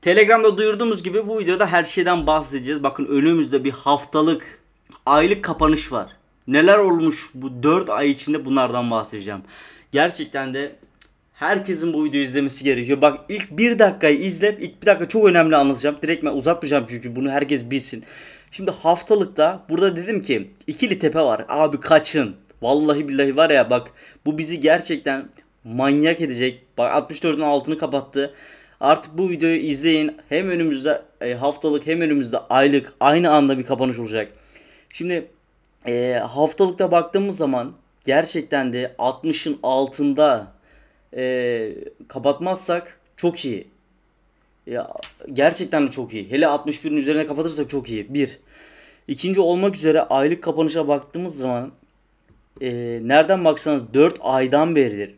Telegram'da duyurduğumuz gibi bu videoda her şeyden bahsedeceğiz. Bakın önümüzde bir haftalık, aylık kapanış var. Neler olmuş bu 4 ay içinde bunlardan bahsedeceğim. Gerçekten de herkesin bu videoyu izlemesi gerekiyor. Bak ilk bir dakikayı izle. İlk bir dakika çok önemli anlatacağım. Direkt ben uzatmayacağım çünkü bunu herkes bilsin. Şimdi haftalıkta burada dedim ki ikili tepe var. Abi kaçın. Vallahi billahi var ya bak bu bizi gerçekten manyak edecek. Bak 64'ün altını kapattı. Artık bu videoyu izleyin. Hem önümüzde haftalık hem önümüzde aylık aynı anda bir kapanış olacak. Şimdi haftalıkta baktığımız zaman gerçekten de 60'ın altında kapatmazsak çok iyi. Ya, gerçekten de çok iyi. Hele 61'in üzerine kapatırsak çok iyi. Bir. İkinci olmak üzere aylık kapanışa baktığımız zaman nereden baksanız 4 aydan beridir.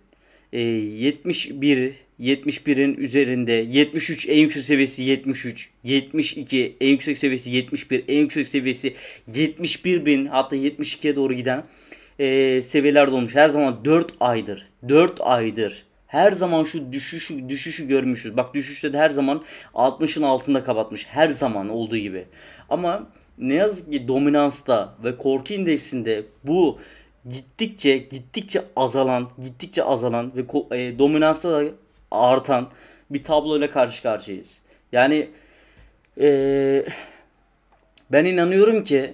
71, 71'in üzerinde, 73 en yüksek seviyesi 73, 72 en yüksek seviyesi 71, en yüksek seviyesi 71 bin hatta 72'ye doğru giden seviyelerde olmuş. Her zaman 4 aydır. 4 aydır. Her zaman şu düşüşü görmüşüz. Bak düşüşte de her zaman 60'ın altında kapatmış. Her zaman olduğu gibi. Ama ne yazık ki dominansta ve korku indeksinde bu gittikçe azalan ve dominansta da artan bir tabloyla karşı karşıyayız. Yani e, ben inanıyorum ki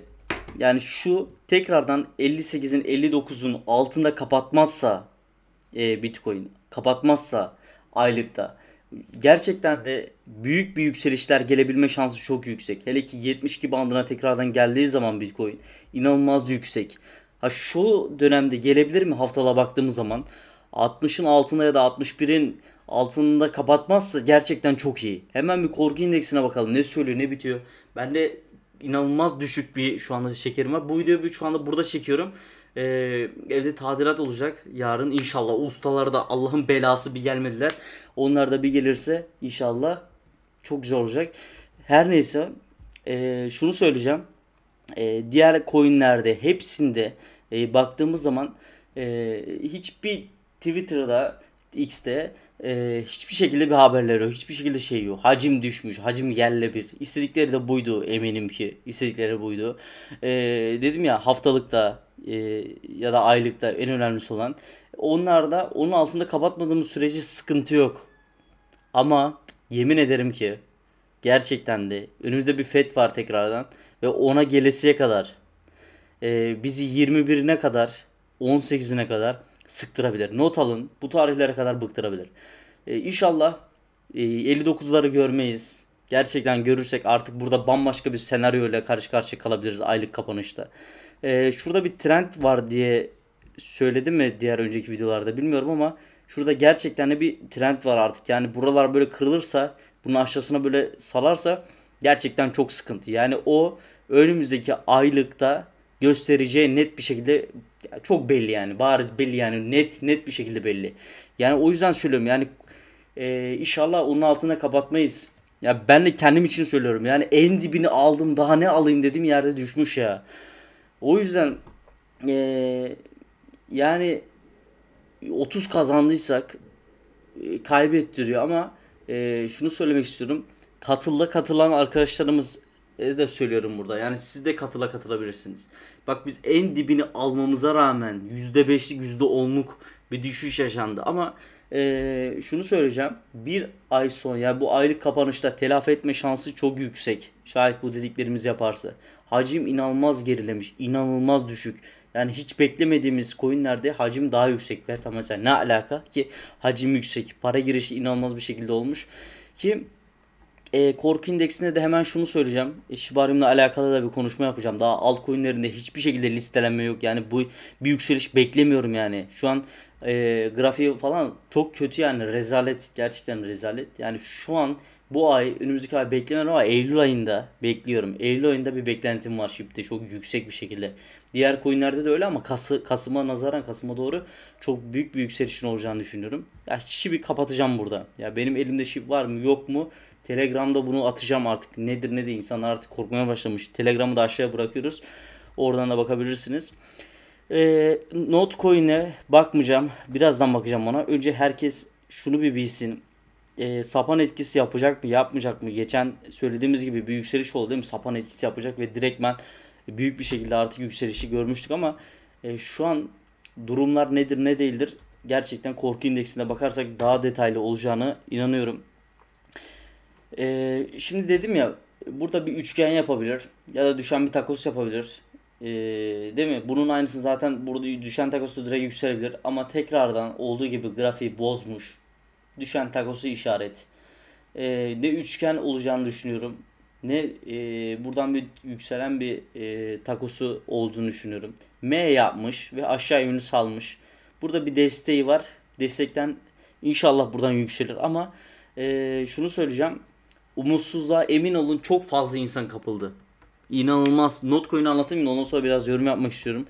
yani şu tekrardan 58'in 59'un altında kapatmazsa Bitcoin kapatmazsa aylıkta gerçekten de büyük bir yükselişler gelebilme şansı çok yüksek. Hele ki 72 bandına tekrardan geldiği zaman Bitcoin inanılmaz yüksek. Ha şu dönemde gelebilir mi haftalığa baktığımız zaman 60'ın altında ya da 61'in altında kapatmazsa gerçekten çok iyi. Hemen bir korku indeksine bakalım. Ne söylüyor, ne bitiyor. Ben de inanılmaz düşük bir şu anda şekerim var. Bu videoyu şu anda burada çekiyorum. Ee, Evde tadilat olacak. Yarın inşallah ustaları da Allah'ın belası bir gelmediler. Onlar da bir gelirse inşallah çok güzel olacak. Her neyse şunu söyleyeceğim. Diğer coinlerde hepsinde baktığımız zaman hiçbir Twitter'da X'te hiçbir şekilde bir haberleri yok. Hiçbir şekilde şey yok. Hacim düşmüş. Hacim yerle bir. İstedikleri de buydu eminim ki. İstedikleri buydu. Dedim ya haftalıkta ya da aylıkta en önemlisi olan. Onlarda onun altında kapatmadığımız sürece sıkıntı yok. Ama yemin ederim ki gerçekten de önümüzde bir FED var tekrardan ve ona gelesiye kadar bizi 21'ine kadar 18'ine kadar sıktırabilir. Not alın bu tarihlere kadar bıktırabilir. İnşallah 59'ları görmeyiz. Gerçekten görürsek artık burada bambaşka bir senaryo ile karşı karşıya kalabiliriz aylık kapanışta. Şurada bir trend var diye söyledim mi diğer önceki videolarda bilmiyorum ama şurada gerçekten de bir trend var artık. Yani buralar böyle kırılırsa bunun aşağısına böyle salarsa gerçekten çok sıkıntı. Yani o önümüzdeki aylıkta göstereceği net bir şekilde çok belli yani bariz belli yani net bir şekilde belli. Yani o yüzden söylüyorum yani inşallah onun altında kapatmayız. Ya ben de kendim için söylüyorum yani en dibini aldım daha ne alayım dediğim yerde düşmüş ya. O yüzden e, yani 30 kazandıysak kaybettiriyor ama şunu söylemek istiyorum. Katılan arkadaşlarımız de söylüyorum burada. Yani siz de katılabilirsiniz. Bak biz en dibini almamıza rağmen %5'lik %10'luk bir düşüş yaşandı. Ama şunu söyleyeceğim. Bir ay sonra yani bu aylık kapanışta telafi etme şansı çok yüksek. Şayet bu dediklerimizi yaparsa. Hacim inanılmaz gerilemiş. İnanılmaz düşük. Yani hiç beklemediğimiz coinlerde hacim daha yüksek. Beta mesela ne alaka ki hacim yüksek. Para girişi inanılmaz bir şekilde olmuş. Ki korku indeksinde de hemen şunu söyleyeceğim. Shibarium'la alakalı da bir konuşma yapacağım. Daha altcoin'lerinde hiçbir şekilde listelenme yok. Yani bu bir yükseliş beklemiyorum yani. Şu an grafiği falan çok kötü yani rezalet gerçekten rezalet. Yani şu an bu ay önümüzdeki ay beklemiyorum ama Eylül ayında bekliyorum. Eylül ayında bir beklentim var şimdi çok yüksek bir şekilde. Diğer coinlerde de öyle ama Kasım'a nazaran Kasım'a doğru çok büyük bir yükselişin olacağını düşünüyorum. Ya Shib'i kapatacağım burada. Ya benim elimde Shib var mı yok mu? Telegram'da bunu atacağım artık. Nedir ne de insanlar artık korkmaya başlamış. Telegram'ı da aşağıya bırakıyoruz. Oradan da bakabilirsiniz. Notcoin'e bakmayacağım. Birazdan bakacağım ona. Önce herkes şunu bir bilsin. sapan etkisi yapacak mı yapmayacak mı? Geçen söylediğimiz gibi bir yükseliş oldu değil mi? Sapan etkisi yapacak ve direktmen büyük bir şekilde artık yükselişi görmüştük ama şu an durumlar nedir ne değildir? Gerçekten korku indeksine bakarsak daha detaylı olacağını inanıyorum. Şimdi dedim ya, burada bir üçgen yapabilir ya da düşen bir takos yapabilir. Değil mi? Bunun aynısı zaten burada düşen takosu direkt yükselebilir ama tekrardan olduğu gibi grafiği bozmuş. Düşen takosu işaret. Ne üçgen olacağını düşünüyorum. Ne buradan bir yükselen bir takosu olduğunu düşünüyorum. M yapmış ve aşağı yönlü salmış. Burada bir desteği var. Destekten inşallah buradan yükselir ama şunu söyleyeceğim. Umutsuzluğa emin olun, çok fazla insan kapıldı. İnanılmaz. Notcoin'i anlatayım da ondan sonra biraz yorum yapmak istiyorum.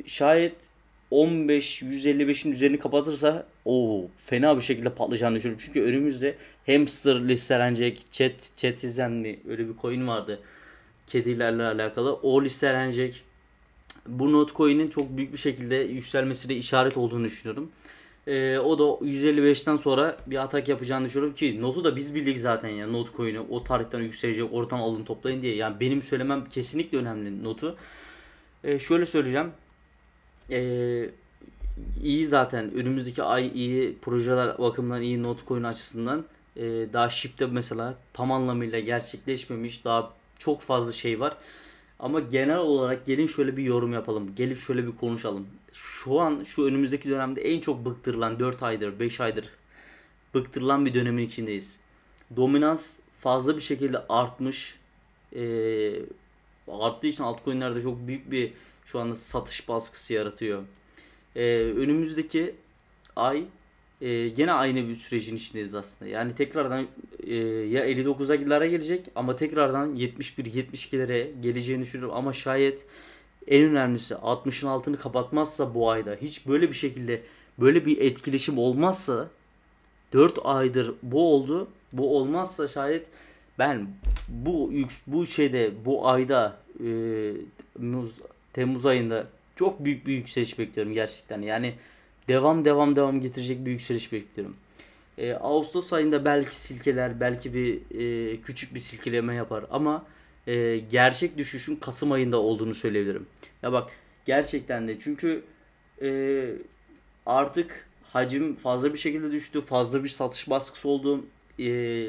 Şayet 15 155'in üzerini kapatırsa fena bir şekilde patlayacağını düşünüyorum. Çünkü önümüzde hamster listelenecek, chat mi öyle bir coin vardı. Kedilerle alakalı. O listelenecek. Bu Notcoin'in çok büyük bir şekilde yükselmesine işaret olduğunu düşünüyorum. O da 155'ten sonra bir atak yapacağını düşünüyorum ki Not'u da biz bildik zaten ya, Notcoin'i o tarihten yükselecek, oradan alın toplayın diye. Yani benim söylemem kesinlikle önemli Not'u. Şöyle söyleyeceğim. Ee, iyi zaten. Önümüzdeki ay iyi. Projeler bakımından iyi, Notcoin açısından. Daha ship'te mesela tam anlamıyla gerçekleşmemiş. Daha çok fazla şey var. Ama genel olarak gelin şöyle bir yorum yapalım. Gelip şöyle bir konuşalım. Şu an şu önümüzdeki dönemde en çok bıktırılan 4 aydır 5 aydır bıktırılan bir dönemin içindeyiz. Dominans fazla bir şekilde artmış. Arttığı için altcoin'lerde çok büyük bir şu anda satış baskısı yaratıyor. Önümüzdeki ay gene aynı bir sürecin içindeyiz aslında. Yani tekrardan ya 59'lara gelecek ama tekrardan 71-72'lere geleceğini düşünüyorum. Ama şayet en önemlisi 60'ın altını kapatmazsa bu ayda, hiç böyle bir şekilde böyle bir etkileşim olmazsa, 4 aydır bu oldu. Bu olmazsa şayet ben bu şeyde bu ayda Temmuz ayında çok büyük bir yükseliş bekliyorum gerçekten. Yani devam getirecek bir yükseliş bekliyorum. Ağustos ayında belki silkeler, belki bir küçük bir silkeleme yapar ama gerçek düşüşün Kasım ayında olduğunu söyleyebilirim. Ya bak, gerçekten de çünkü e, artık hacim fazla bir şekilde düştü, fazla bir satış baskısı oldu. E,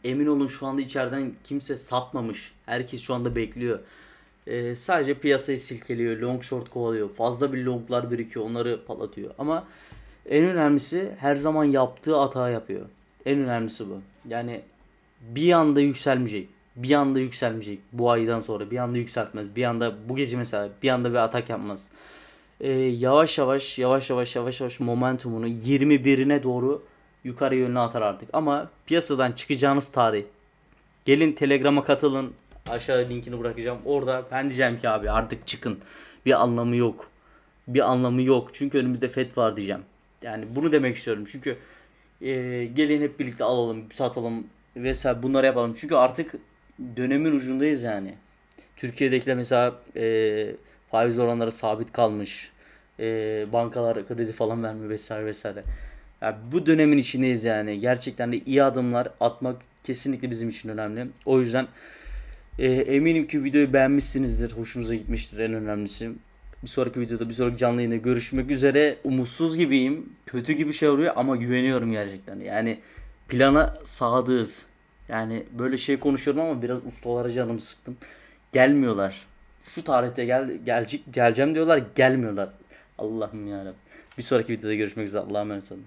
Emin olun şu anda içeriden kimse satmamış. Herkes şu anda bekliyor. Sadece piyasayı silkeliyor, long short kovalıyor. Fazla bir longlar birikiyor, onları patlatıyor. Ama en önemlisi her zaman yaptığı hata yapıyor. En önemlisi bu. Yani bir anda yükselmeyecek. Bir anda yükselmeyecek. Bu aydan sonra bir anda yükseltmez. Bir anda bu gece mesela bir anda bir atak yapmaz. Yavaş yavaş momentumunu 21'ine doğru yukarı yönlü atar artık. Ama piyasadan çıkacağınız tarih. Gelin Telegram'a katılın. Aşağıya linkini bırakacağım. Orada ben diyeceğim ki abi artık çıkın. Bir anlamı yok. Bir anlamı yok. Çünkü önümüzde FED var diyeceğim. Yani bunu demek istiyorum. Çünkü gelin hep birlikte alalım, satalım vesaire bunları yapalım. Çünkü artık dönemin ucundayız yani. Türkiye'dekiler mesela faiz oranları sabit kalmış. Bankalar kredi falan vermiyor vesaire vesaire. Ya bu dönemin içindeyiz yani. Gerçekten de iyi adımlar atmak kesinlikle bizim için önemli. O yüzden eminim ki videoyu beğenmişsinizdir. Hoşunuza gitmiştir en önemlisi. Bir sonraki videoda, bir sonraki canlı yayında görüşmek üzere. Umutsuz gibiyim. Kötü gibi şey oluyor ama güveniyorum gerçekten. Yani plana sadığız. Yani böyle şey konuşuyorum ama biraz ustalara canımı sıktım. Gelmiyorlar. Şu tarihte geleceğim diyorlar, gelmiyorlar. Allah'ım yarabbim. Bir sonraki videoda görüşmek üzere. Allah'a emanet olun.